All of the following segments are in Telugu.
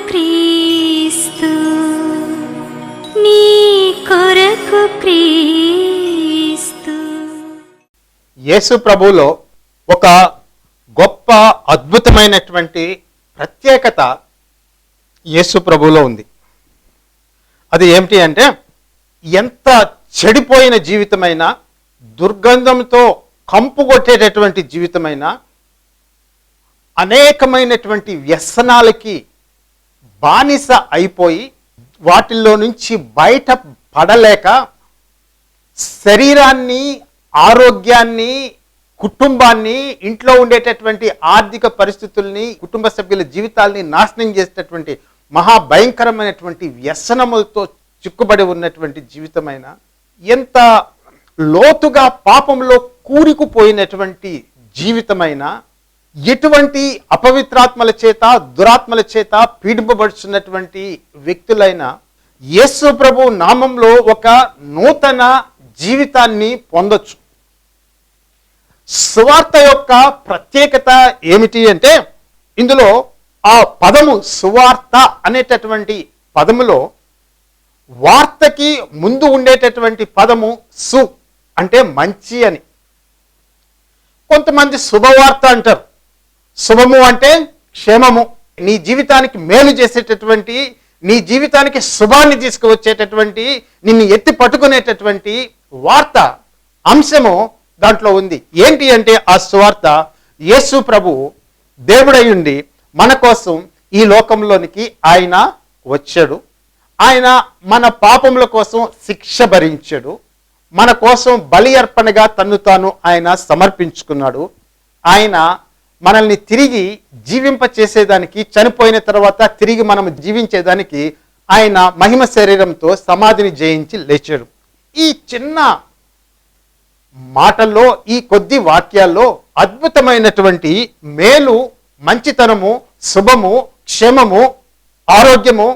క్రీస్తు, నీ కొరకు క్రీస్తు. యేసు ప్రభువులో ఒక గొప్ప అద్భుతమైనటువంటి ప్రత్యేకత యేసు ప్రభువులో ఉంది. అది ఏమిటి అంటే, ఎంత చెడిపోయిన జీవితమైనా, దుర్గంధంతో కంపు కొట్టేటటువంటి జీవితమైనా, అనేకమైనటువంటి వ్యసనాలకి బానిస అయిపోయి వాటిల్లో నుంచి బయట పడలేక శరీరాన్ని, ఆరోగ్యాన్ని, కుటుంబాన్ని, ఇంట్లో ఉండేటటువంటి ఆర్థిక పరిస్థితుల్ని, కుటుంబ సభ్యుల జీవితాల్ని నాశనం చేసేటటువంటి మహాభయంకరమైనటువంటి వ్యసనములతో చిక్కుబడి ఉన్నటువంటి జీవితమైన, ఎంత లోతుగా పాపంలో కూరుకుపోయినటువంటి జీవితమైన, ఎటువంటి అపవిత్రాత్మల చేత, దురాత్మల చేత పీడింపబడుతున్నటువంటి వ్యక్తులైన యేసు ప్రభు నామంలో ఒక నూతన జీవితాన్ని పొందొచ్చు. సువార్త యొక్క ప్రత్యేకత ఏమిటి అంటే, ఇందులో ఆ పదము సువార్త అనేటటువంటి పదములో వార్తకి ముందు ఉండేటటువంటి పదము సు అంటే మంచి అని. కొంతమంది శుభవార్త అంటారు. శుభము అంటే క్షేమము, నీ జీవితానికి మేలు చేసేటటువంటి, నీ జీవితానికి శుభాన్ని తీసుకువచ్చేటటువంటి, నిన్ను ఎత్తి పట్టుకునేటటువంటి వార్త అంశము దాంట్లో ఉంది. ఏంటి అంటే, ఆ సువార్త యేసు ప్రభు దేవుడయ్యుండి మన కోసం ఈ లోకంలోనికి ఆయన వచ్చాడు. ఆయన మన పాపముల కోసం శిక్ష భరించాడు. మన కోసం బలి అర్పణగా తన్ను తాను ఆయన సమర్పించుకున్నాడు. ఆయన మనల్ని తిరిగి జీవింప చేసేదానికి, చనిపోయిన తర్వాత తిరిగి మనం జీవించేదానికి ఆయన మహిమ శరీరంతో సమాధిని జయించి లేచాడు. ఈ చిన్న మాటల్లో, ఈ కొద్ది వాక్యాల్లో అద్భుతమైనటువంటి మేలు, మంచితనము, శుభము, క్షేమము, ఆరోగ్యము,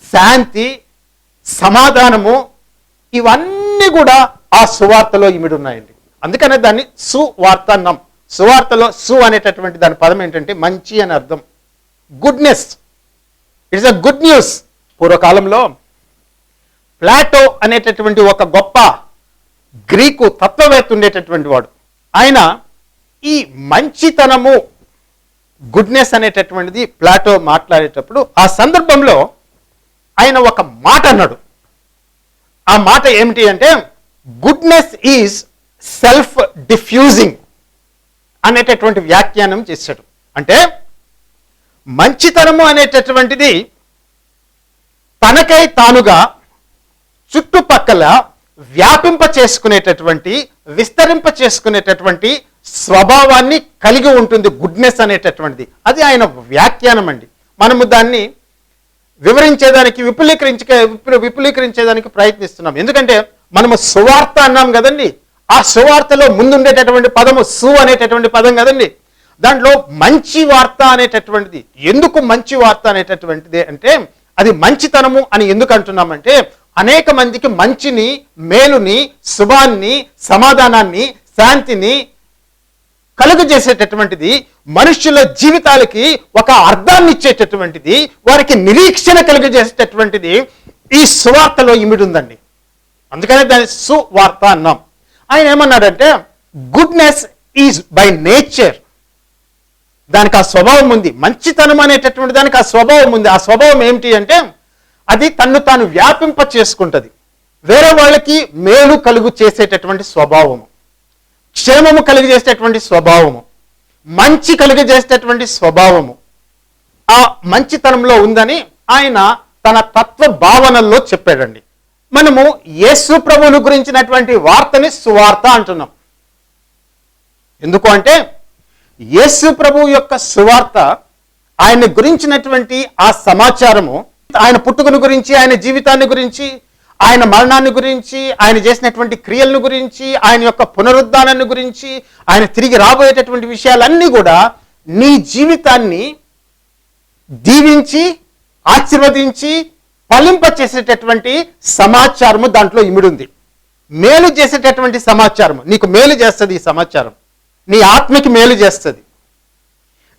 శాంతి, సమాధానము, ఇవన్నీ కూడా ఆ సువార్తలో ఇమిడి ఉన్నాయండి. అందుకనే దాన్ని సువార్త అన్నాం. సువార్తలో సు అనేటటువంటి దాని పదం ఏంటంటే మంచి అని అర్థం. Goodness, it's a good news. పూర్వకాలంలో ప్లాటో అనేటటువంటి ఒక గొప్ప గ్రీకు తత్వవేత్త ఉండేటటువంటి వాడు. ఆయన ఈ మంచితనము, గుడ్నెస్ అనేటటువంటిది ప్లాటో మాట్లాడేటప్పుడు ఆ సందర్భంలో ఆయన ఒక మాట అన్నాడు. ఆ మాట ఏమిటి అంటే, గుడ్నెస్ ఈజ్ సెల్ఫ్ డిఫ్యూజింగ్ అనేటటువంటి వ్యాఖ్యానం చేశాడు. అంటే మంచితనము అనేటటువంటిది తనకై తానుగా చుట్టుపక్కల వ్యాపింప చేసుకునేటటువంటి, విస్తరింప చేసుకునేటటువంటి స్వభావాన్ని కలిగి ఉంటుంది గుడ్నెస్ అనేటటువంటిది. అది ఆయన వ్యాఖ్యానం అండి. మనము దాన్ని వివరించేదానికి, విపులీకరించేదానికి ప్రయత్నిస్తున్నాం. ఎందుకంటే మనము సువార్త అన్నాం కదండి. ఆ సువార్తలో ముందుండేటటువంటి పదము సు అనేటటువంటి పదం కదండి. దాంట్లో మంచి వార్త అనేటటువంటిది. ఎందుకు మంచి వార్త అనేటటువంటిది అంటే, అది మంచితనము అని ఎందుకు అంటున్నామంటే, అనేక మందికి మంచిని, మేలుని, శుభాన్ని, సమాధానాన్ని, శాంతిని కలుగజేసేటటువంటిది, మనుషుల జీవితాలకి ఒక అర్థాన్ని ఇచ్చేటటువంటిది, వారికి నిరీక్షణ కలుగజేసేటటువంటిది ఈ సువార్తలో ఇమిడి ఉందండి. అందుకనే దాన్ని సువార్త అన్నాం. ఆయన ఏమన్నాడంటే, గుడ్నెస్ ఈజ్ బై నేచర్. దానికి ఆ స్వభావం ఉంది. మంచితనం అనేటటువంటి దానికి ఆ స్వభావం ఉంది. ఆ స్వభావం ఏమిటి అంటే, అది తన్ను తాను వ్యాపింప చేసుకుంటుంది. వేరే వాళ్ళకి మేలు కలుగు చేసేటటువంటి స్వభావము, క్షేమము కలిగజేసేటటువంటి స్వభావము, మంచి కలిగజేసేటటువంటి స్వభావము ఆ మంచితనంలో ఉందని ఆయన తన తత్వ భావనల్లో చెప్పాడండి. మనము యేసు ప్రభువును గురించినటువంటి వార్తని సువార్త అంటున్నాం. ఎందుకు అంటే, యేసు ప్రభువు యొక్క సువార్త, ఆయన గురించినటువంటి ఆ సమాచారము, ఆయన పుట్టుకను గురించి, ఆయన జీవితాన్ని గురించి, ఆయన మరణాన్ని గురించి, ఆయన చేసినటువంటి క్రియలను గురించి, ఆయన యొక్క పునరుద్ధానాన్ని గురించి, ఆయన తిరిగి రాబోయేటటువంటి విషయాలన్నీ కూడా నీ జీవితాన్ని దీవించి, ఆశీర్వదించి, ఫలింప చేసేటటువంటి సమాచారము దాంట్లో ఇమిడుంది. మేలు చేసేటటువంటి సమాచారము, నీకు మేలు చేస్తుంది ఈ సమాచారం. నీ ఆత్మకి మేలు చేస్తుంది,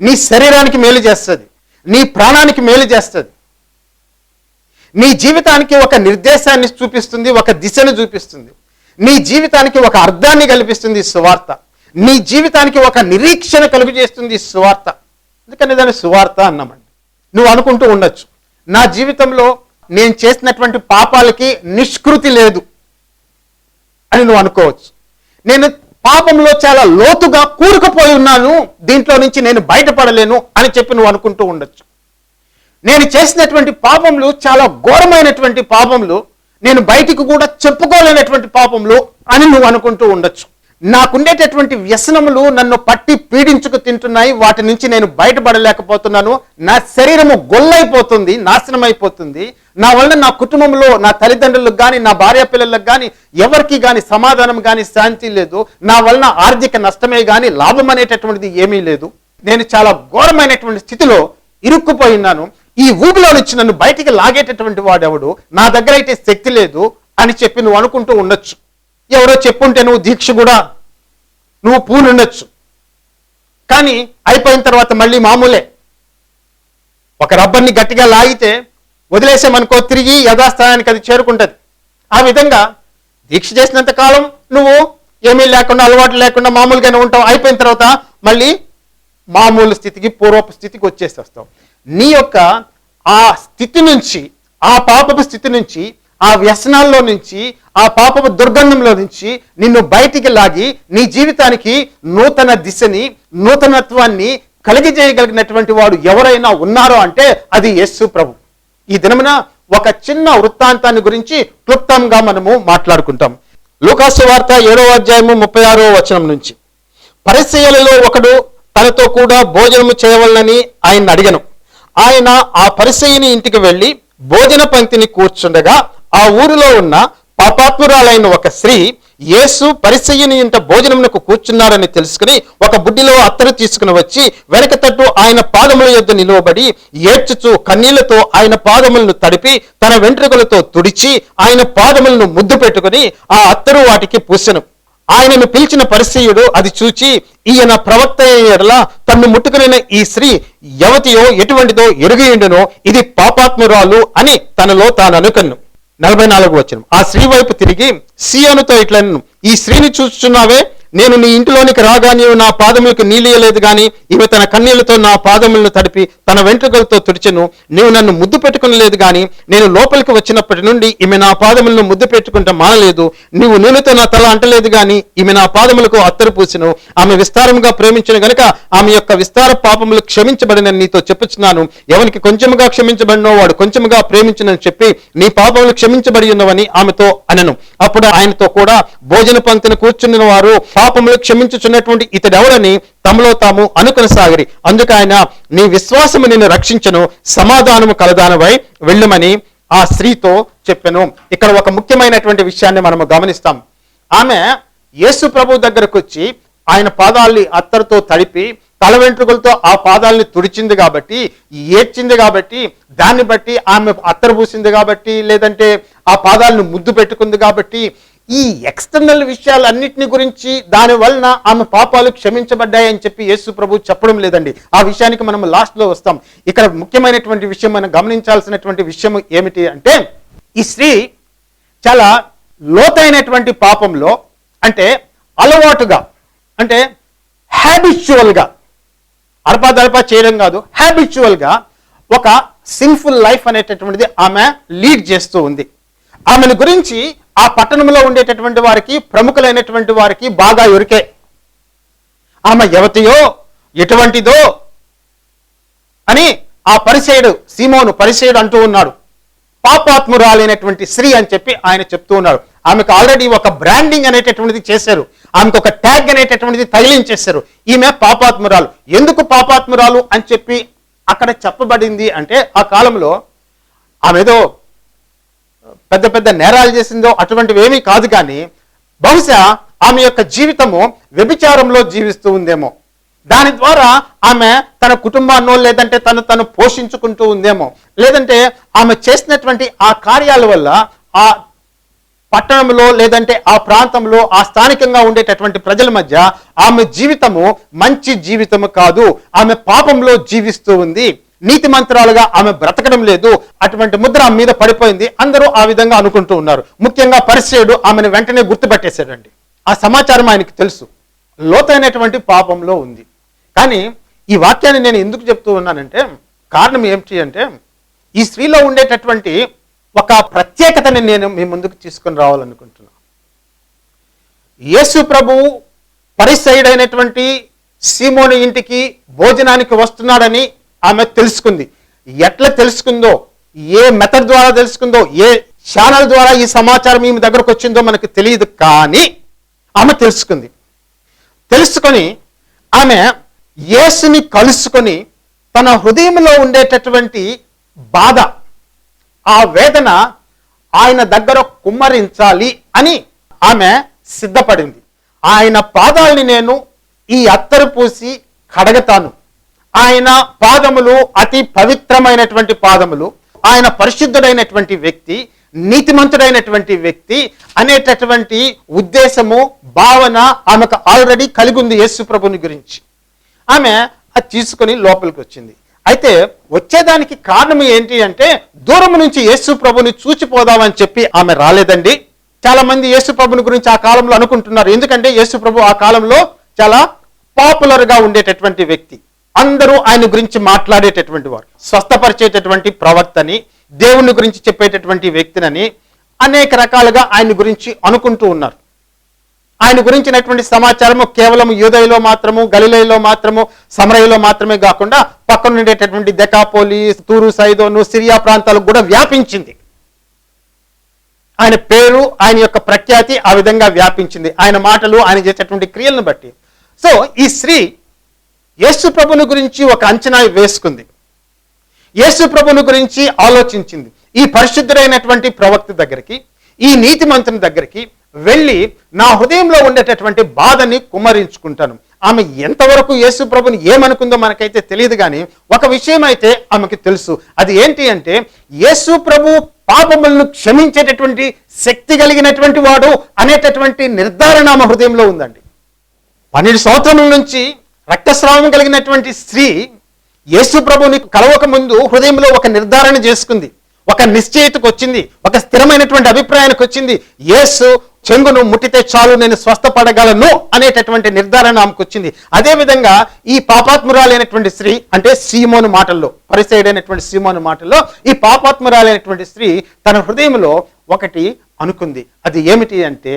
నీ శరీరానికి మేలు చేస్తుంది, నీ ప్రాణానికి మేలు చేస్తుంది. నీ జీవితానికి ఒక నిర్దేశాన్ని చూపిస్తుంది, ఒక దిశను చూపిస్తుంది. నీ జీవితానికి ఒక అర్థాన్ని కల్పిస్తుంది సువార్త. నీ జీవితానికి ఒక నిరీక్షణ కలుగు చేస్తుంది సువార్త. అందుకని దాన్ని సువార్త అన్నామండి. నువ్వు అనుకుంటూ ఉండొచ్చు, నా జీవితంలో నేను చేసినటువంటి పాపాలకి నిష్కృతి లేదు అని నువ్వు అనుకోవచ్చు. నేను పాపంలో చాలా లోతుగా కూరుకుపోయి ఉన్నాను, దీంట్లో నుంచి నేను బయటపడలేను అని చెప్పి నువ్వు అనుకుంటూ ఉండొచ్చు. నేను చేసినటువంటి పాపములు చాలా ఘోరమైనటువంటి పాపములు, నేను బయటికి కూడా చెప్పుకోలేనటువంటి పాపములు అని నువ్వు అనుకుంటూ ఉండొచ్చు. నాకుండేటటువంటి వ్యసనములు నన్ను పట్టి పీడించుకు తింటున్నాయి, వాటి నుంచి నేను బయటపడలేకపోతున్నాను. నా శరీరము గొల్లైపోతుంది, నాశనం అయిపోతుంది. నా వలన నా కుటుంబంలో నా తల్లిదండ్రులకు కానీ, నా భార్య పిల్లలకు కానీ, ఎవరికి కానీ సమాధానం కానీ, శాంతి లేదు. నా వలన ఆర్థిక నష్టమే కానీ లాభం అనేటటువంటిది ఏమీ లేదు. నేను చాలా ఘోరమైనటువంటి స్థితిలో ఇరుక్కుపోయి ఉన్నాను. ఈ ఊబిలో నుంచి నన్ను బయటికి లాగేటటువంటి వాడెవడు, నా దగ్గర అయితే శక్తి లేదు అని చెప్పి నువ్వు అనుకుంటూ ఉండొచ్చు. ఎవరో చెప్పుంటే నువ్వు దీక్ష కూడా నువ్వు పూనుండొచ్చు. కానీ అయిపోయిన తర్వాత మళ్ళీ మామూలే. ఒక రబ్బర్ని గట్టిగా లాగితే వదిలేసామనుకో, తిరిగి యథాస్థానానికి అది చేరుకుంటుంది. ఆ విధంగా దీక్ష చేసినంత కాలం నువ్వు ఏమీ లేకుండా, అలవాటు లేకుండా మామూలుగానే ఉంటావు. అయిపోయిన తర్వాత మళ్ళీ మామూలు స్థితికి, పూర్వపు స్థితికి వచ్చేసేస్తావు. నీ యొక్క ఆ స్థితి నుంచి, ఆ పాపపు స్థితి నుంచి, ఆ వ్యసనాల్లో నుంచి, ఆ పాపపు దుర్గంధంలో నుంచి నిన్ను బయటికి లాగి నీ జీవితానికి నూతన దిశని, నూతనత్వాన్ని కలిగజేయగలిగినటువంటి వాడు ఎవరైనా ఉన్నారో అంటే అది యేసు ప్రభు. ఈ దినమున ఒక చిన్న వృత్తాంతాన్ని గురించి క్లుప్తంగా మనము మాట్లాడుకుంటాం. లూకాసు వార్త 7వ అధ్యాయము 36వ వచనం నుంచి. పరిసయ్యులలో ఒకడు తనతో కూడా భోజనము చేయవలనని ఆయన అడిగను. ఆయన ఆ పరిసయ్యుని ఇంటికి వెళ్ళి భోజన పంక్తిని కూర్చుండగా ఆ ఊరిలో ఉన్న పాపాత్మురాలైన ఒక స్త్రీ యేసు పరిసయ్యుని ఇంట భోజనమునకు కూర్చున్నారని తెలుసుకుని ఒక బుడ్డిలో అత్తరు తీసుకుని వచ్చి వెనక తట్టు ఆయన పాదముల యొద్ద నిలువబడి ఏడ్చుచూ కన్నీళ్లతో ఆయన పాదములను తడిపి తన వెంట్రుకలతో తుడిచి ఆయన పాదములను ముద్దు పెట్టుకుని ఆ అత్తరు వాటికి పూసెను. ఆయనను పిలిచిన పరిసయ్యుడు అది చూచి, ఈయన ప్రవక్త ఎడల తన్ను ముట్టుకునే ఈ స్త్రీ యవతియో ఎటువంటిదో ఎరుగియుండునో, ఇది పాపాత్మురాలు అని తనలో తాను అనుకన్ను. 44వ వచనం. ఆ స్త్రీ వైపు తిరిగి సీయోనుతో ఇట్లనెను, ఈ స్త్రీని చూస్తున్నావే, నేను నీ ఇంటిలోనికి రాగా నీవు నా పాదములకు నీలియలేదు గాని ఈమె తన కన్నీళ్లతో నా పాదములను తడిపి తన వెంట్రుకలతో తుడిచెను. నీవు నన్ను ముద్దు పెట్టుకునలేదు గాని నేను లోపలికి వచ్చినప్పటి నుండి ఈమె నా పాదములను ముద్దు పెట్టుకుంటే మానలేదు. నీవు నూనెతో నా తల అంటలేదు గాని ఈమె నా పాదములకు అత్తరు పూసెను. ఆమె విస్తారముగా ప్రేమించను గనుక ఆమె యొక్క విస్తార పాపములు క్షమించబడినని నీతో చెప్పుచున్నాను. ఎవరికి కొంచెముగా క్షమించబడినో వాడు కొంచెముగా ప్రేమించునని చెప్పి నీ పాపములు క్షమించబడి ఉన్నవని ఆమెతో అనెను. అప్పుడు ఆయనతో కూడా భోజన పంక్తిని కూర్చున్న వారు పాపములు క్షమించుచున్నటువంటి ఇతడెవడని తమలో తాము అనుకొనసాగిరి. అందుకు ఆయన, నీ విశ్వాసము నిన్ను రక్షించను, సమాధానము కలదానవై వెళ్ళమని ఆ స్త్రీతో చెప్పెను. ఇక్కడ ఒక ముఖ్యమైనటువంటి విషయాన్ని మనము గమనిస్తాం. ఆమె యేసు ప్రభు దగ్గరకు వచ్చి ఆయన పాదాల్ని అత్తరుతో తడిపి తల వెంట్రుకలతో ఆ పాదాలని తుడిచింది కాబట్టి, ఏడ్చింది కాబట్టి, దాన్ని బట్టి ఆమె అత్తరు పూసింది కాబట్టి, లేదంటే ఆ పాదాలను ముద్దు పెట్టుకుంది కాబట్టి, ఈ ఎక్స్టర్నల్ విషయాలన్నింటిని గురించి దాని వలన ఆమె పాపాలు క్షమించబడ్డాయని చెప్పి యేసు ప్రభు చెప్పడం లేదండి. ఆ విషయానికి మనం లాస్ట్లో వస్తాం. ఇక్కడ ముఖ్యమైనటువంటి విషయం, మనం గమనించాల్సినటువంటి విషయం ఏమిటి అంటే, ఈ స్త్రీ చాలా లోతైనటువంటి పాపంలో, అంటే అలవాటుగా, అంటే హ్యాబిచువల్గా, అడపాదడపా చేయడం కాదు, హ్యాబిచువల్గా ఒక సిన్ఫుల్ లైఫ్ అనేటటువంటిది ఆమె లీడ్ చేస్తూ ఉంది. ఆమెను గురించి ఆ పట్టణంలో ఉండేటటువంటి వారికి, ప్రముఖులైనటువంటి వారికి బాగా ఎరుకే. ఆమె యవతియో ఎటువంటిదో అని ఆ పరిసయ్యుడు, సీమోను పరిసయ్యుడు అంటూ ఉన్నాడు. పాపాత్మురాలైనటువంటి స్త్రీ అని చెప్పి ఆయన చెప్తూ ఉన్నాడు. ఆమెకు ఆల్రెడీ ఒక బ్రాండింగ్ అనేటటువంటిది చేశారు, ఆమెకు ఒక ట్యాగ్ అనేటటువంటిది తగిలించేశారు. ఈమె పాపాత్మురాలు. ఎందుకు పాపాత్మురాలు అని చెప్పి అక్కడ చెప్పబడింది అంటే, ఆ కాలంలో ఆమె ఏదో పెద్ద పెద్ద నేరాలు చేసిందో అటువంటివి ఏమీ కాదు, కానీ బహుశా ఆమె యొక్క జీవితము వ్యభిచారంలో జీవిస్తూ ఉందేమో. దాని ద్వారా ఆమె తన కుటుంబాన్నో లేదంటే తను పోషించుకుంటూ ఉందేమో, లేదంటే ఆమె చేసినటువంటి ఆ కార్యాల వల్ల ఆ పట్టణంలో లేదంటే ఆ ప్రాంతంలో ఆ స్థానికంగా ఉండేటటువంటి ప్రజల మధ్య ఆమె జీవితము మంచి జీవితము కాదు, ఆమె పాపంలో జీవిస్తూ ఉంది. నీతిమంతురాలుగా ఆమె బ్రతకడం లేదు, అటువంటి ముద్ర ఆమె మీద పడిపోయింది. అందరూ ఆ విధంగా అనుకుంటూ ఉన్నారు. ముఖ్యంగా పరిసయ్యుడు ఆమెను వెంటనే గుర్తుపట్టేశాడండి. ఆ సమాచారం ఆయనకి తెలుసు, లోతైనటువంటి పాపంలో ఉంది. కానీ ఈ వాక్యాన్ని నేను ఎందుకు చెప్తూ ఉన్నానంటే, కారణం ఏమిటి అంటే, ఈ స్త్రీలో ఉండేటటువంటి ఒక ప్రత్యేకతని నేను మీ ముందుకు తీసుకొని రావాలనుకుంటున్నాను. యేసు ప్రభువు పరిసయ్యుడైనటువంటి సీమోను ఇంటికి భోజనానికి వస్తున్నాడని ఆమె తెలుసుకుంది. ఎట్లా తెలుసుకుందో, ఏ మెథడ్ ద్వారా తెలుసుకుందో, ఏ ఛానల్ ద్వారా ఈ సమాచారం ఈమె దగ్గరకు వచ్చిందో మనకు తెలియదు. కానీ ఆమె తెలుసుకొని ఆమె యేసుని కలుసుకొని తన హృదయంలో ఉండేటటువంటి బాధ, ఆ వేదన ఆయన దగ్గర కుమ్మరించాలి అని ఆమె సిద్ధపడింది. ఆయన పాదాలని నేను ఈ అత్తరు పూసి కడగతాను, ఆయన పాదములు అతి పవిత్రమైనటువంటి పాదములు, ఆయన పరిశుద్ధుడైనటువంటి వ్యక్తి, నీతిమంతుడైనటువంటి వ్యక్తి అనేటటువంటి ఉద్దేశము, భావన ఆమెకు ఆల్రెడీ కలిగి ఉంది యేసు ప్రభుని గురించి. ఆమె అది తీసుకొని లోపలికి వచ్చింది. అయితే వచ్చేదానికి కారణం ఏంటి అంటే, దూరం నుంచి యేసు ప్రభుని చూచిపోదామని చెప్పి ఆమె రాలేదండి. చాలా మంది యేసు ప్రభుని గురించి ఆ కాలంలో అనుకుంటున్నారు. ఎందుకంటే యేసు ప్రభు ఆ కాలంలో చాలా పాపులర్ గా ఉండేటటువంటి వ్యక్తి, అందరూ ఆయన గురించి మాట్లాడేటటువంటి వారు, స్వస్థపరిచేటటువంటి ప్రవక్తని, దేవుని గురించి చెప్పేటటువంటి వ్యక్తినని అనేక రకాలుగా ఆయన గురించి అనుకుంటూ ఉన్నారు. ఆయన గురించినటువంటి సమాచారము కేవలం యూదయలో మాత్రము, గలిలయలో మాత్రము, సమరయలో మాత్రమే కాకుండా పక్కన ఉండేటటువంటి దెకాపోలి, తూరు, సైదోను, సిరియా ప్రాంతాలకు కూడా వ్యాపించింది. ఆయన పేరు, ఆయన యొక్క ప్రఖ్యాతి ఆ విధంగా వ్యాపించింది, ఆయన మాటలు, ఆయన చేసేటువంటి క్రియలను బట్టి. సో ఈ స్త్రీ యేసు ప్రభుని గురించి ఒక అంచనా వేసుకుంది, యేసు ప్రభుని గురించి ఆలోచించింది. ఈ పరిశుద్ధుడైనటువంటి ప్రవక్త దగ్గరికి, ఈ నీతిమంతుని దగ్గరికి వెళ్ళి నా హృదయంలో ఉండేటటువంటి బాధని కుమ్మరించుకుంటాను. ఆమె ఎంతవరకు యేసు ప్రభుని ఏమనుకుందో మనకైతే తెలియదు, కానీ ఒక విషయం అయితే ఆమెకి తెలుసు. అది ఏంటి అంటే, యేసు ప్రభు పాపములను క్షమించేటటువంటి శక్తి కలిగినటువంటి వాడు అనేటటువంటి నిర్ధారణ ఆమె హృదయంలో ఉందండి. 12 సంవత్సరముల నుంచి రక్తస్రావం కలిగినటువంటి స్త్రీ యేసు ప్రభుని కలవక ముందు హృదయంలో ఒక నిర్ధారణ చేసుకుంది, ఒక నిశ్చయితకు వచ్చింది, ఒక స్థిరమైనటువంటి అభిప్రాయానికి వచ్చింది. యేసు చెంగును ముట్టితే చాలు నేను స్వస్థపడగలను అనేటటువంటి నిర్ధారణ ఆమెకు వచ్చింది. అదేవిధంగా ఈ పాపాత్మురాలైనటువంటి స్త్రీ, అంటే సీమోను మాటల్లో, పరిసయ్యుడైనటువంటి సీమోను మాటల్లో ఈ పాపాత్మురాలైనటువంటి స్త్రీ తన హృదయంలో ఒకటి అనుకుంది. అది ఏమిటి అంటే,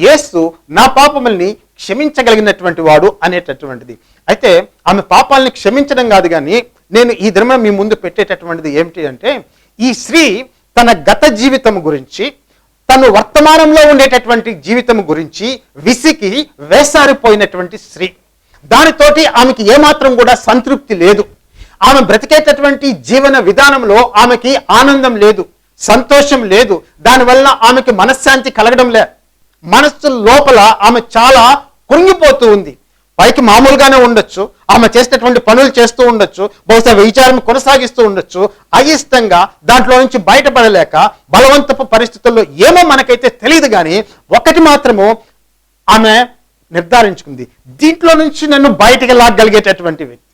యేసు నా పాపముల్ని క్షమించగలిగినటువంటి వాడు అనేటటువంటిది. అయితే ఆమె పాపాలని క్షమించడం కాదు, కానీ నేను ఈ దినం మీ ముందు పెట్టేటటువంటిది ఏమిటి అంటే, ఈ స్త్రీ తన గత జీవితం గురించి, తను వర్తమానంలో ఉండేటటువంటి జీవితం గురించి విసికి వేసారిపోయినటువంటి స్త్రీ. దానితోటి ఆమెకి ఏమాత్రం కూడా సంతృప్తి లేదు. ఆమె బ్రతికేటటువంటి జీవన విధానంలో ఆమెకి ఆనందం లేదు, సంతోషం లేదు. దానివల్ల ఆమెకి మనశ్శాంతి కలగడం లే. మనస్సు లోపల ఆమె చాలా కృంగిపోతూ ఉంది. పైకి మామూలుగానే ఉండొచ్చు, ఆమె చేసేటటువంటి పనులు చేస్తూ ఉండొచ్చు, బహుశా విచారం కొనసాగిస్తూ ఉండొచ్చు. అయిష్టంగా దాంట్లో నుంచి బయటపడలేక బలవంతపు పరిస్థితుల్లో ఏమో మనకైతే తెలియదు, కానీ ఒకటి మాత్రము ఆమె నిర్ధారించుకుంది, దీంట్లో నుంచి నన్ను బయటికి లాగగలిగేటటువంటి వ్యక్తి,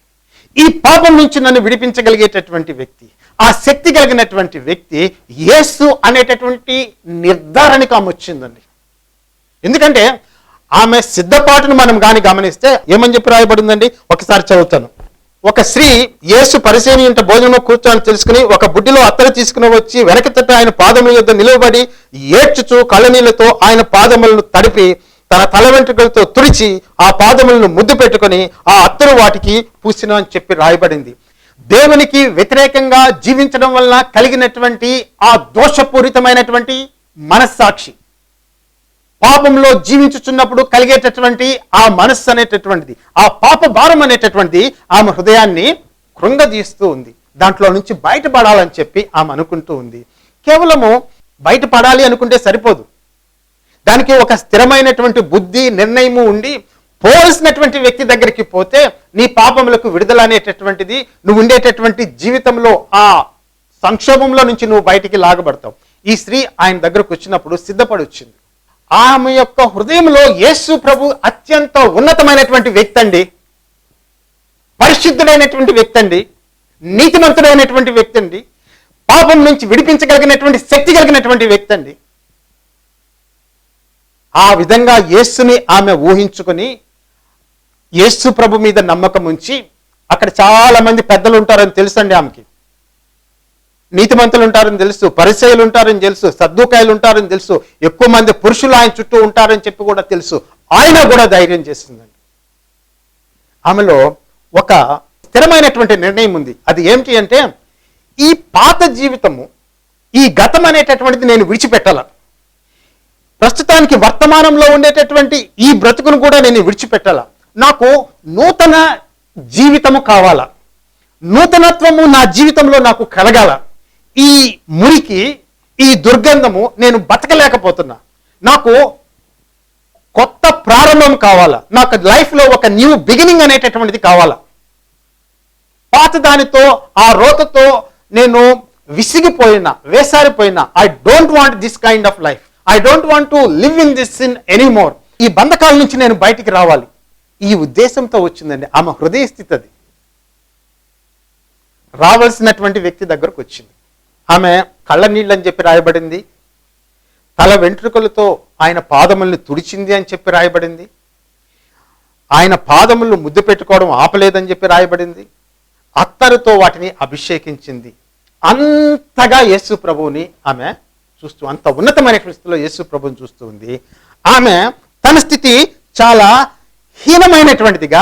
ఈ పాపం నుంచి నన్ను విడిపించగలిగేటటువంటి వ్యక్తి, ఆ శక్తి కలిగినటువంటి వ్యక్తి యేసు అనేటటువంటి నిర్ధారణకు ఆమె వచ్చిందండి. ఎందుకంటే ఆమె సిద్ధపాటును మనం కానీ గమనిస్తే ఏమని చెప్పి రాయబడిందండి, ఒకసారి చదువుతాను. ఒక స్త్రీ యేసు పరిసేని ఇంట భోజనంలో కూర్చొని తెలుసుకుని ఒక బుడ్డిలో అత్తరు తీసుకుని వచ్చి వెనక తట్టు ఆయన పాదముల యొద్ద నిలవబడి ఏడ్చుచు కళ్ళనీళ్లతో ఆయన పాదములను తడిపి తన తల వెంట్రుకలతో తుడిచి ఆ పాదములను ముద్దు పెట్టుకొని ఆ అత్తరు వాటికి పూసిన అని చెప్పి రాయబడింది. దేవునికి వ్యతిరేకంగా జీవించడం వలన కలిగినటువంటి ఆ దోషపూరితమైనటువంటి మనస్సాక్షి, పాపంలో జీవించుచున్నప్పుడు కలిగేటటువంటి ఆ మనస్సు అనేటటువంటిది, ఆ పాప భారం అనేటటువంటిది ఆమె హృదయాన్ని కృంగదీస్తూ ఉంది. దాంట్లో నుంచి బయటపడాలని చెప్పి ఆమె అనుకుంటూ ఉంది. కేవలము బయటపడాలి అనుకుంటే సరిపోదు, దానికి ఒక స్థిరమైనటువంటి బుద్ధి, నిర్ణయము ఉండి పోవలసినటువంటి వ్యక్తి దగ్గరికి పోతే నీ పాపములకు విడుదల అనేటటువంటిది, నువ్వు ఉండేటటువంటి జీవితంలో ఆ సంక్షోభంలో నుంచి నువ్వు బయటికి లాగబడతావు. ఈ స్త్రీ ఆయన దగ్గరకు వచ్చినప్పుడు సిద్ధపడి వచ్చింది. ఆమె యొక్క హృదయంలో యేసు ప్రభు అత్యంత ఉన్నతమైనటువంటి వ్యక్తి అండి, పరిశుద్ధుడైనటువంటి వ్యక్తి అండి, నీతిమంతుడైనటువంటి వ్యక్తి అండి, పాపం నుంచి విడిపించగలిగినటువంటి శక్తి కలిగినటువంటి వ్యక్తి అండి. ఆ విధంగా యేసుని ఆమె ఊహించుకొని యేసు ప్రభు మీద నమ్మకం ఉంచి, అక్కడ చాలా మంది పెద్దలు ఉంటారని తెలుసండి ఆమెకి, నీతిమంతులు ఉంటారని తెలుసు, పరిసయ్యులు ఉంటారని తెలుసు, సద్దూకాయలు ఉంటారని తెలుసు, ఎక్కువ మంది పురుషులు ఆయన చుట్టూ ఉంటారని చెప్పి కూడా తెలుసు. ఆయన కూడా ధైర్యం చేసిందండి. ఆమెలో ఒక స్థిరమైనటువంటి నిర్ణయం ఉంది. అది ఏమిటి అంటే, ఈ పాత జీవితము, ఈ గతం అనేటటువంటిది నేను విడిచిపెట్టాల, ప్రస్తుతానికి వర్తమానంలో ఉండేటటువంటి ఈ బ్రతుకును కూడా నేను విడిచిపెట్టాల, నాకు నూతన జీవితము కావాలా, నూతనత్వము నా జీవితంలో నాకు కలగాల, ఈ మురికి, ఈ దుర్గంధము నేను బతకలేకపోతున్నా, నాకు కొత్త ప్రారంభం కావాలా, నాకు లైఫ్లో ఒక న్యూ బిగినింగ్ అనేటటువంటిది కావాలా. పాత దానితో, ఆ రోతతో నేను విసిగిపోయినా, వేసారిపోయినా, I don't want this kind of life, I don't want to live in this sin anymore. ఈ బంధకాల నుంచి నేను బయటికి రావాలి, ఈ ఉద్దేశంతో వచ్చిందండి ఆమె హృదయ స్థితి. అది రావాల్సినటువంటి వ్యక్తి దగ్గరకు వచ్చింది. ఆమె కళ్ళ నీళ్ళు అని చెప్పి రాయబడింది, తల వెంట్రుకలతో ఆయన పాదముల్ని తుడిచింది అని చెప్పి రాయబడింది, ఆయన పాదములను ముద్దు పెట్టుకోవడం ఆపలేదని చెప్పి రాయబడింది, అత్తరుతో వాటిని అభిషేకించింది. అంతగా యేసు ప్రభువుని ఆమె చూస్తూ, అంత ఉన్నతమైన స్థితిలో యేసు ప్రభువుని చూస్తూ ఉంది. ఆమె తన స్థితి చాలా హీనమైనటువంటిదిగా,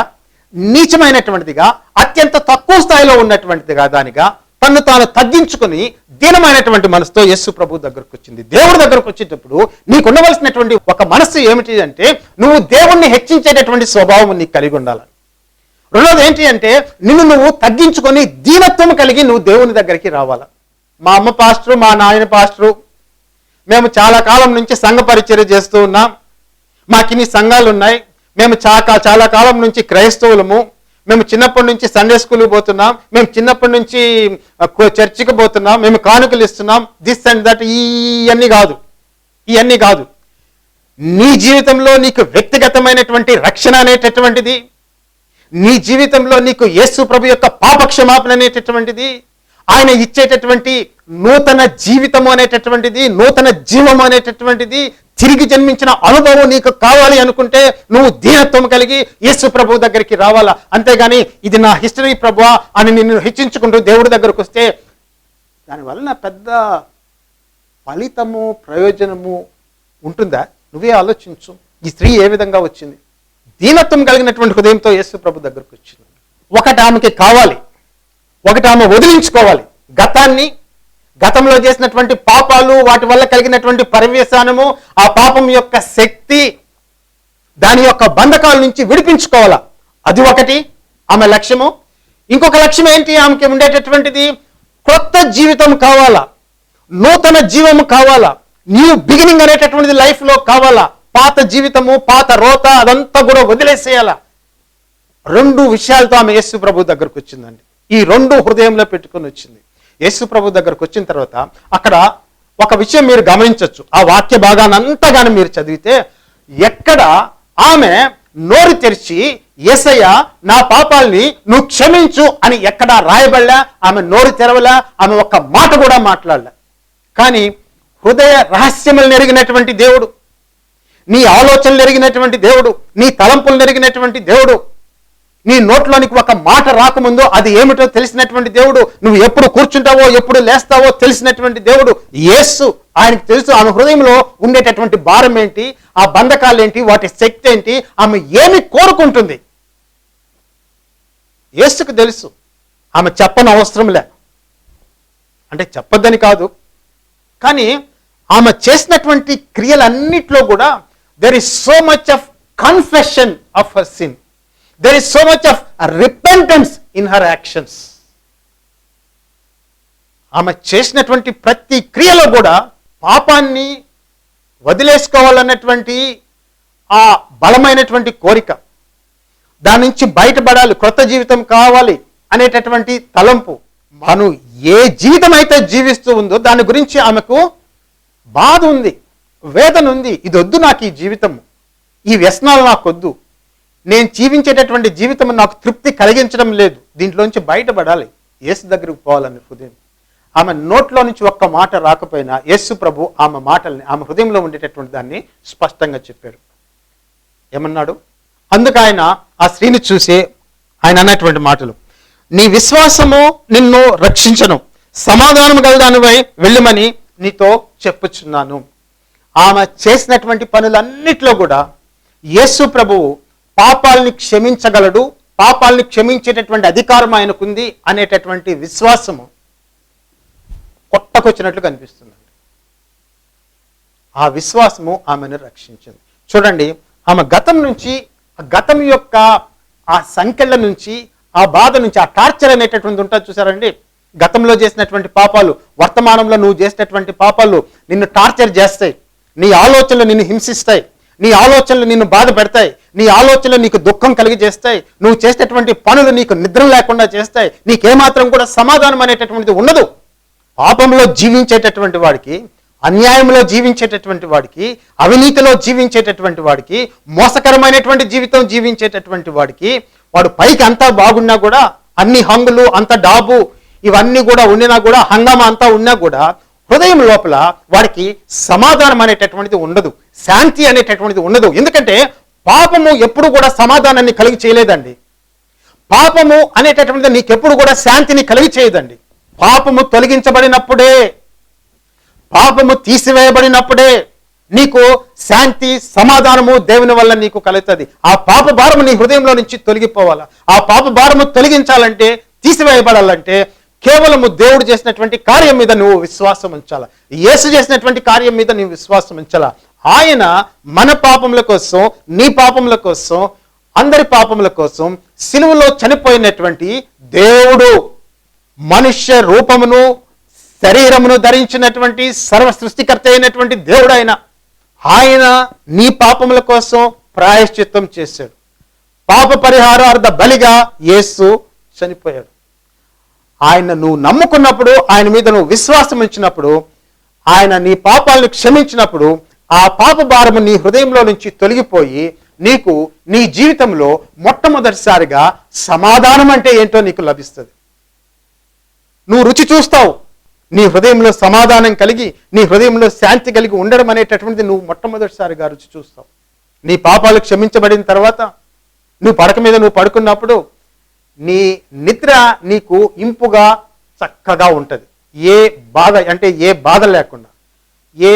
నీచమైనటువంటిదిగా, అత్యంత తక్కువ స్థాయిలో ఉన్నటువంటిదిగా, దానిగా తను తాను తగ్గించుకొని దీనమైనటువంటి మనసుతో యేసు ప్రభు దగ్గరకు వచ్చింది. దేవుడి దగ్గరకు వచ్చేటప్పుడు నీకు ఉండవలసినటువంటి ఒక మనస్సు ఏమిటి అంటే, నువ్వు దేవుణ్ణి హెచ్చించేటటువంటి స్వభావం నీకు కలిగి ఉండాలి. రెండోది ఏంటి అంటే, నిన్ను నువ్వు తగ్గించుకొని దీనత్వం కలిగి నువ్వు దేవుని దగ్గరికి రావాలి. మా అమ్మ పాస్టరు, మా నాయన పాస్టరు, మేము చాలా కాలం నుంచి సంఘ పరిచర్య చేస్తూ ఉన్నాం, మాకు ఇన్ని సంఘాలు ఉన్నాయి, మేము చాలా కాలం నుంచి క్రైస్తవులము, మేము చిన్నప్పటి నుంచి సండే స్కూల్కి పోతున్నాం, మేము చిన్నప్పటి నుంచి చర్చికి పోతున్నాం, మేము కానుకలు ఇస్తున్నాం, దిస్ అండ్ దట్, ఇవన్నీ కాదు. నీ జీవితంలో నీకు వ్యక్తిగతమైనటువంటి రక్షణ అనేటటువంటిది, నీ జీవితంలో నీకు యేసు ప్రభు యొక్క పాపక్షమాపణ అనేటటువంటిది, ఆయన ఇచ్చేటటువంటి నూతన జీవితము అనేటటువంటిది, నూతన జీవము అనేటటువంటిది, తిరిగి జన్మించిన అనుభవం నీకు కావాలి అనుకుంటే నువ్వు దీనత్వం కలిగి యేసు ప్రభు దగ్గరికి రావాలా. అంతేగాని ఇది నా హిస్టరీ ప్రభువా అని నిన్ను హెచ్చించుకుంటూ దేవుడి దగ్గరకు వస్తే దానివల్ల పెద్ద ఫలితము, ప్రయోజనము ఉంటుందా? నువ్వే ఆలోచించు. ఈ స్త్రీ ఏ విధంగా వచ్చింది? దీనత్వం కలిగినటువంటి హృదయంతో యేసు ప్రభు దగ్గరకు వచ్చింది. ఒకటి ఆమెకి కావాలి, ఒకటి ఆమె వదిలించుకోవాలి. గతంలో చేసినటువంటి పాపాలు, వాటి వల్ల కలిగినటువంటి పర్యవసానము, ఆ పాపం యొక్క శక్తి, దాని యొక్క బంధకాల నుంచి విడిపించుకోవాలా. అది ఒకటి ఆమె లక్ష్యము. ఇంకొక లక్ష్యం ఏంటి? ఆమెకి ఉండేటటువంటిది కొత్త జీవితం కావాలా, నూతన జీవము కావాలా, న్యూ బిగినింగ్ అనేటటువంటిది లైఫ్లో కావాలా. పాత జీవితము, పాత రోత అదంతా కూడా వదిలేసేయాలా. రెండు విషయాలతో ఆమె యేసు ప్రభు దగ్గరకు వచ్చిందండి. ఈ రెండు హృదయంలో పెట్టుకొని వచ్చింది. యేసు ప్రభు దగ్గరకు వచ్చిన తర్వాత అక్కడ ఒక విషయం మీరు గమనించవచ్చు. ఆ వాక్య భాగానంతగానే మీరు చదివితే ఎక్కడ ఆమె నోరు తెరిచి యేసయ్య నా పాపాల్ని నువ్వు క్షమించు అని ఎక్కడా రాయబడలే. ఆమె నోరు తెరవలే, ఆమె ఒక్క మాట కూడా మాట్లాడలే. కానీ హృదయ రహస్యములు నెరిగినటువంటి దేవుడు, నీ ఆలోచనలు ఎరిగినటువంటి దేవుడు, నీ తలంపులు ఎరిగినటువంటి దేవుడు, నీ నోట్లోనికి ఒక మాట రాకముందు అది ఏమిటో తెలిసినటువంటి దేవుడు, నువ్వు ఎప్పుడు కూర్చుంటావో ఎప్పుడు లేస్తావో తెలిసినటువంటి దేవుడు యేసు. ఆయనకు తెలుసు ఆమె హృదయంలో ఉండేటటువంటి భారం ఏంటి, ఆ బంధకాలు ఏంటి, వాటి శక్తి ఏంటి, ఆమె ఏమి కోరుకుంటుంది. యేసుకు తెలుసు. ఆమె చెప్పని అవసరంలే, అంటే చెప్పొద్దని కాదు, కానీ ఆమె చేసినటువంటి క్రియలన్నిట్లో కూడా there is so much of confession of her sin, there is so much of repentance in her actions. ఆమె చేసినటువంటి ప్రతి క్రియలో కూడా పాపాన్ని వదిలేసుకోవాలన్నటువంటి ఆ బలమైనటువంటి కోరిక, దాని నుంచి బయటపడాలి, కొత్త జీవితం కావాలి అనేటటువంటి తలంపు, తను ఏ జీవితం అయితే జీవిస్తూ ఉందో దాని గురించి ఆమెకు బాధ ఉంది, వేదన ఉంది. ఇది వద్దు నాకు, ఈ జీవితము, ఈ వ్యసనాలు నాకు వద్దు, నేను జీవించేటటువంటి జీవితం నాకు తృప్తి కలిగించడం లేదు, దీంట్లోంచి బయటపడాలి. యేసు దగ్గరికి పోవాలని హృదయం. ఆమె నోట్లో నుంచి ఒక్క మాట రాకపోయినా యేసు ప్రభు ఆమె మాటల్ని, ఆమె హృదయంలో ఉండేటటువంటి దాన్ని స్పష్టంగా చెప్పాడు. ఏమన్నాడు? అందుకు ఆయన ఆ స్త్రీని చూసి ఆయన అన్నటువంటి మాటలు, నీ విశ్వాసము నిన్ను రక్షించను, సమాధానం గలదానివై వెళ్ళమని నీతో చెప్పుచున్నాను. ఆమె చేసినటువంటి పనులన్నిట్లో కూడా యేసు ప్రభువు పాపాలని క్షమించగలడు, పాపాలని క్షమించేటటువంటి అధికారం ఆయనకుంది అనేటటువంటి విశ్వాసము కొట్టకొచ్చినట్లు కనిపిస్తుందండి. ఆ విశ్వాసము ఆమెను రక్షించింది. చూడండి, ఆమె గతం నుంచి, ఆ గతం యొక్క ఆ సంకెళ్ళ నుంచి, ఆ బాధ నుంచి, ఆ టార్చర్ అనేటటువంటి ఉంటుంది చూసారండి. గతంలో చేసినటువంటి పాపాలు, వర్తమానంలో నువ్వు చేసినటువంటి పాపాలు నిన్ను టార్చర్ చేస్తాయి, నీ ఆలోచనలు నిన్ను హింసిస్తాయి, నీ ఆలోచనలు నిన్ను బాధ పెడతాయి, నీ ఆలోచనలు నీకు దుఃఖం కలిగజేస్తాయి, నువ్వు చేసేటటువంటి పనులు నీకు నిద్ర లేకుండా చేస్తాయి, నీకేమాత్రం కూడా సమాధానం అనేటటువంటిది ఉండదు. పాపంలో జీవించేటటువంటి వాడికి, అన్యాయంలో జీవించేటటువంటి వాడికి, అవినీతిలో జీవించేటటువంటి వాడికి, మోసకరమైనటువంటి జీవితం జీవించేటటువంటి వాడికి, వాడు పైకి అంతా బాగున్నా కూడా, అన్ని హంగులు, అంత డాబు ఇవన్నీ కూడా ఉండినా కూడా, హంగామా అంతా ఉన్నా కూడా, హృదయం లోపల వాడికి సమాధానం అనేటటువంటిది ఉండదు, శాంతి అనేటటువంటిది ఉండదు. ఎందుకంటే పాపము ఎప్పుడు కూడా సమాధానాన్ని కలిగి చేయలేదండి. పాపము అనేటటువంటిది నీకెప్పుడు కూడా శాంతిని కలిగి చేయదండి. పాపము తొలగించబడినప్పుడే, పాపము తీసివేయబడినప్పుడే నీకు శాంతి, సమాధానము దేవుని వల్ల నీకు కలుగుతుంది. ఆ పాప భారము నీ హృదయంలో నుంచి తొలగిపోవాలా. ఆ పాప భారము తొలగించాలంటే, తీసివేయబడాలంటే కేవలము దేవుడు చేసినటువంటి కార్యం మీద నువ్వు విశ్వాసం ఉంచాలా. యేసు చేసినటువంటి కార్యం మీద నువ్వు విశ్వాసం ఉంచాలా. ఆయన మన పాపముల కోసం, నీ పాపముల కోసం, అందరి పాపముల కోసం సిలువలో చనిపోయినటువంటి దేవుడు, మనుష్య రూపమును, శరీరమును ధరించినటువంటి సర్వ సృష్టికర్త అయినటువంటి దేవుడు ఆయన నీ పాపముల కోసం ప్రాయశ్చిత్తం చేశాడు. పాప పరిహారార్థ బలిగా యేసు చనిపోయాడు. ఆయన నువ్వు నమ్ముకున్నప్పుడు, ఆయన మీద నువ్వు విశ్వాసం ఉంచినప్పుడు, ఆయన నీ పాపాలను క్షమించినప్పుడు, ఆ పాప భారము నీ హృదయంలో నుంచి తొలగిపోయి నీకు నీ జీవితంలో మొట్టమొదటిసారిగా సమాధానం అంటే ఏంటో నీకు లభిస్తుంది. నువ్వు రుచి చూస్తావు. నీ హృదయంలో సమాధానం కలిగి, నీ హృదయంలో శాంతి కలిగి ఉండడం అనేటటువంటిది నువ్వు మొట్టమొదటిసారిగా రుచి చూస్తావు. నీ పాపాలు క్షమించబడిన తర్వాత నువ్వు పడక మీద నువ్వు పడుకున్నప్పుడు నీ నిద్ర నీకు ఇంపుగా చక్కగా ఉంటుంది. ఏ బాధ అంటే ఏ బాధ లేకుండా, ఏ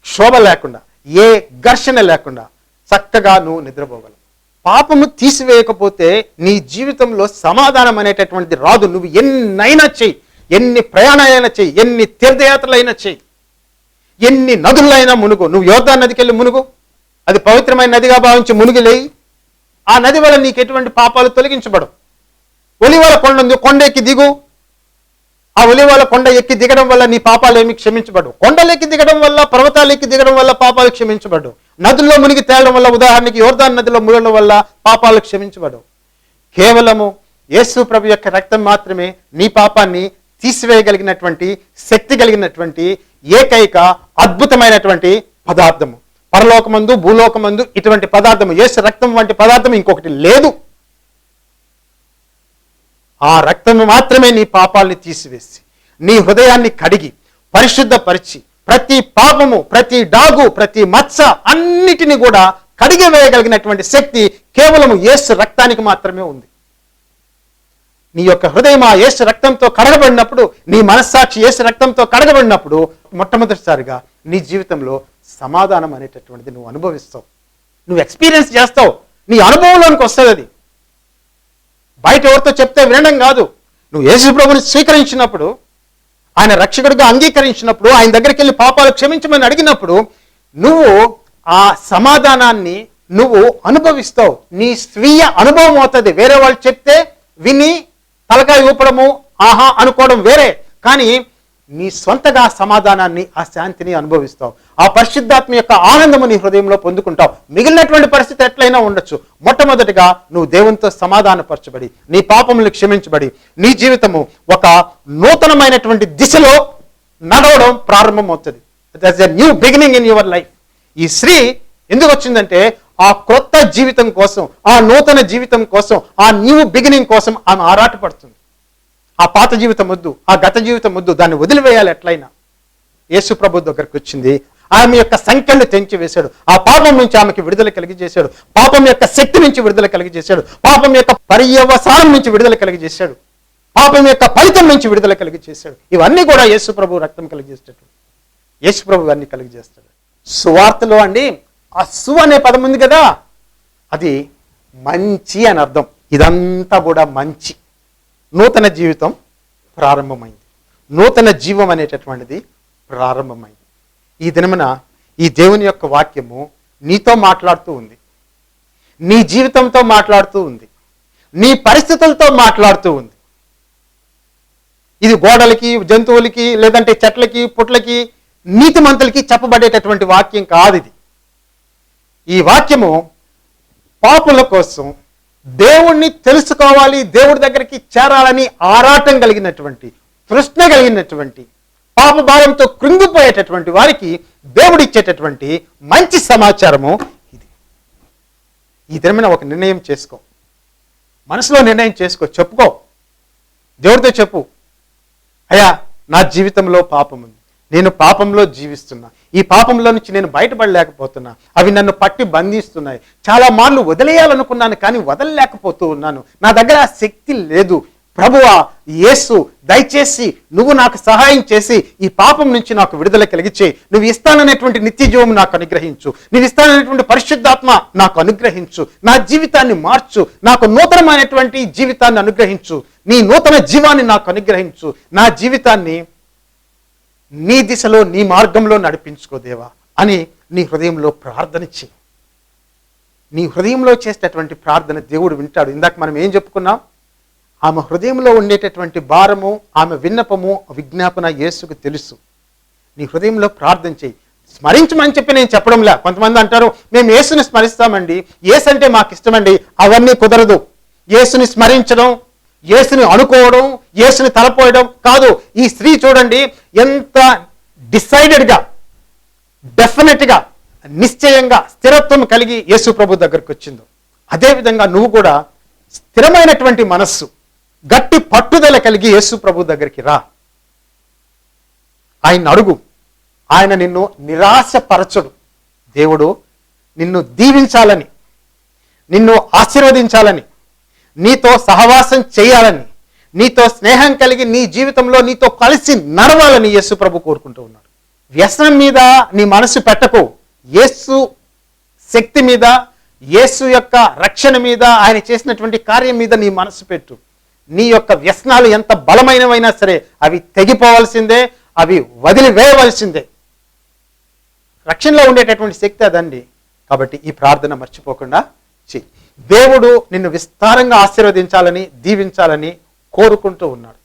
క్షోభ లేకుండా, ఏ ఘర్షణ లేకుండా చక్కగా నువ్వు నిద్రపోగలవు. పాపము తీసివేయకపోతే నీ జీవితంలో సమాధానం అనేటటువంటిది రాదు. నువ్వు ఎన్నైనా చెయ్యి, ఎన్ని ప్రయాణాలైనా చెయ్యి, ఎన్ని తీర్థయాత్రలైనా చెయ్యి, ఎన్ని నదులైనా మునుగు. నువ్వు యోర్దాను నదికి వెళ్ళి మునుగు, అది పవిత్రమైన నదిగా భావించి మునిగిలేయి. ఆ నది వల్ల నీకు ఎటువంటి పాపాలు తొలగించబడవు. ఒలివల కొండ ఉంది, కొండ ఎక్కి దిగు. ఆ ఒలివల కొండ ఎక్కి దిగడం వల్ల నీ పాపాలు ఏమి క్షమించబడవు. కొండలెక్కి దిగడం వల్ల, పర్వతాలు ఎక్కి దిగడం వల్ల పాపాలు క్షమించబడవు. నదుల్లో మునిగి తేలడం వల్ల, ఉదాహరణకి యోర్దాను నదిలో మునగడం వల్ల పాపాలు క్షమించబడవు. కేవలము యేసు ప్రభు యొక్క రక్తం మాత్రమే నీ పాపాన్ని తీసివేయగలిగినటువంటి శక్తి కలిగినటువంటి ఏకైక అద్భుతమైనటువంటి పదార్థము. పరలోకమందు, భూలోకమందు ఇటువంటి పదార్థము, యేసు రక్తం వంటి పదార్థం ఇంకొకటి లేదు. ఆ రక్తము మాత్రమే నీ పాపాలని తీసివేసి, నీ హృదయాన్ని కడిగి, పరిశుద్ధపరిచి, ప్రతి పాపము, ప్రతి డాగు, ప్రతి మచ్చ అన్నిటిని కూడా కడిగి వేయగలిగినటువంటి శక్తి కేవలము యేసు రక్తానికి మాత్రమే ఉంది. నీ యొక్క హృదయం ఆ యేసు రక్తంతో కడగబడినప్పుడు, నీ మనస్సాక్షి యేసు రక్తంతో కడగబడినప్పుడు మొట్టమొదటిసారిగా నీ జీవితంలో సమాధానం అనేటటువంటిది నువ్వు అనుభవిస్తావు, నువ్వు ఎక్స్పీరియన్స్ చేస్తావు. నీ అనుభవంలోనికి వస్తుంది అది. బయట ఎవరితో చెప్తే వినడం కాదు. నువ్వు యేసు ప్రభువుని స్వీకరించినప్పుడు, ఆయన రక్షకుడిగా అంగీకరించినప్పుడు, ఆయన దగ్గరికి వెళ్ళి పాపాలు క్షమించమని అడిగినప్పుడు నువ్వు ఆ సమాధానాన్ని నువ్వు అనుభవిస్తావు. నీ స్వీయ అనుభవం అవుతుంది. వేరే వాళ్ళు చెప్తే విని తలకాయ ఊపడము, ఆహా అనుకోవడం వేరే. కానీ నీ సొంతగా సమాధానాన్ని, ఆ శాంతిని అనుభవిస్తావు. ఆ పరిశుద్ధాత్మ యొక్క ఆనందము నీ హృదయంలో పొందుకుంటావు. మిగిలినటువంటి పరిస్థితి ఎట్లయినా ఉండొచ్చు. మొట్టమొదటిగా నువ్వు దేవునితో సమాధానపరచబడి, నీ పాపములు క్షమించబడి, నీ జీవితము ఒక నూతనమైనటువంటి దిశలో నడవడం ప్రారంభమవుతుంది. That's a new beginning in your life. ఈ స్త్రీ ఎందుకు వచ్చిందంటే ఆ క్రొత్త జీవితం కోసం, ఆ నూతన జీవితం కోసం, ఆ న్యూ బిగినింగ్ కోసం ఆమె ఆరాటపడుతుంది. ఆ పాత జీవితం వద్దు, ఆ గత జీవితం వద్దు, దాన్ని వదిలివేయాలి ఎట్లయినా. యేసు ప్రభు దగ్గరకు వచ్చింది, ఆమె యొక్క సంఖ్యను తెంచి వేశాడు. ఆ పాపం నుంచి ఆమెకి విడుదల కలిగజేశాడు. పాపం యొక్క శక్తి నుంచి విడుదల కలిగజేశాడు. పాపం యొక్క పర్యవసానం నుంచి విడుదల కలిగజేశాడు. పాపం యొక్క ఫలితం నుంచి విడుదల కలిగజేశాడు. ఇవన్నీ కూడా యేసు ప్రభు రక్తం కలిగజేస్తాడు. యేసు ప్రభు అన్ని కలిగజేస్తాడు. సువార్తలో అండి ఆ సు అనే పదం ఉంది కదా, అది మంచి అని అర్థం. ఇదంతా కూడా మంచి. నూతన జీవితం ప్రారంభమైంది. నూతన జీవం అనేటటువంటిది ప్రారంభమైంది. ఈ దినమున ఈ దేవుని యొక్క వాక్యము నీతో మాట్లాడుతూ ఉంది, నీ జీవితంతో మాట్లాడుతూ ఉంది, నీ పరిస్థితులతో మాట్లాడుతూ ఉంది. ఇది గోడలకి, జంతువులకి, లేదంటే చెట్లకి, పుట్లకి, నీతిమంతులకి చెప్పబడేటటువంటి వాక్యం కాదు ఇది. ఈ వాక్యము పాపుల కోసం, దేవుణ్ణి తెలుసుకోవాలి, దేవుడి దగ్గరికి చేరాలని ఆరాటం కలిగినటువంటి, తృష్ణ కలిగినటువంటి, పాప భారంతో కృంగిపోయేటటువంటి వారికి దేవుడిచ్చేటటువంటి మంచి సమాచారము ఇది. ఈ దినమైన ఒక నిర్ణయం చేసుకో, మనసులో నిర్ణయం చేసుకో, చెప్పుకో, దేవుడితో చెప్పు, అయ్యా నా జీవితంలో పాపం ఉంది, నేను పాపంలో జీవిస్తున్నా, ఈ పాపంలో నుంచి నేను బయటపడలేకపోతున్నా, అవి నన్ను పట్టి బంధిస్తున్నాయి, చాలా మార్లు వదిలేయాలనుకున్నాను కానీ వదలలేకపోతూ ఉన్నాను, నా దగ్గర ఆ శక్తి లేదు. ప్రభువా యేసు, దయచేసి నువ్వు నాకు సహాయం చేసి ఈ పాపం నుంచి నాకు విడుదల కలిగించే, నువ్వు ఇస్తాననేటువంటి నిత్య జీవం నాకు అనుగ్రహించు, నువ్వు ఇస్తాననేటువంటి పరిశుద్ధాత్మ నాకు అనుగ్రహించు, నా జీవితాన్ని మార్చు, నాకు నూతనమైనటువంటి జీవితాన్ని అనుగ్రహించు, నీ నూతన జీవాన్ని నాకు అనుగ్రహించు, నా జీవితాన్ని నీ దిశలో, నీ మార్గంలో నడిపించుకో దేవా అని నీ హృదయంలో ప్రార్థన చేయి. నీ హృదయంలో చేసేటటువంటి ప్రార్థన దేవుడు వింటాడు. ఇందాక మనం ఏం చెప్పుకున్నాం? ఆమె హృదయంలో ఉండేటటువంటి భారము, ఆమె విన్నపము, విజ్ఞాపన యేసుకు తెలుసు. నీ హృదయంలో ప్రార్థన చేయి. స్మరించమని చెప్పి నేను చెప్పడంలే. కొంతమంది అంటారు మేము యేసుని స్మరిస్తామండి, యేసు అంటే మాకు ఇష్టమండి. అవన్నీ కుదరదు. యేసుని స్మరించడం, యేసుని అనుకోవడం, యేసుని తలపోయడం కాదు. ఈ స్త్రీ చూడండి ఎంత డిసైడెడ్గా, డెఫినెట్గా, నిశ్చయంగా, స్థిరత్వం కలిగి యేసు ప్రభు దగ్గరకు వచ్చిందో, అదేవిధంగా నువ్వు కూడా స్థిరమైనటువంటి మనస్సు, గట్టి పట్టుదల కలిగి యేసు ప్రభు దగ్గరికి రా. ఆయన అడుగు. ఆయన నిన్ను నిరాశపరచడు. దేవుడు నిన్ను దీవించాలని, నిన్ను ఆశీర్వదించాలని, నీతో సహవాసం చేయాలని, నీతో స్నేహం కలిగి నీ జీవితంలో నీతో కలిసి నడవాలని యేసు ప్రభు కోరుకుంటూ ఉన్నాడు. వ్యసనం మీద నీ మనసు పెట్టకు. యేసు శక్తి మీద, యేసు యొక్క రక్షణ మీద, ఆయన చేసినటువంటి కార్యం మీద నీ మనసు పెట్టు. నీ యొక్క వ్యసనాలు ఎంత బలమైనవైనా సరే అవి తెగిపోవలసిందే, అవి వదిలివేయవలసిందే. రక్షణలో ఉండేటటువంటి శక్తి అదండి. కాబట్టి ఈ ప్రార్థన మర్చిపోకుండా చెయ్యి. దేవుడు నిన్ను విస్తారంగా ఆశీర్వదించాలని, దీవించాలని కోరుకుంటూ ఉన్నాడు.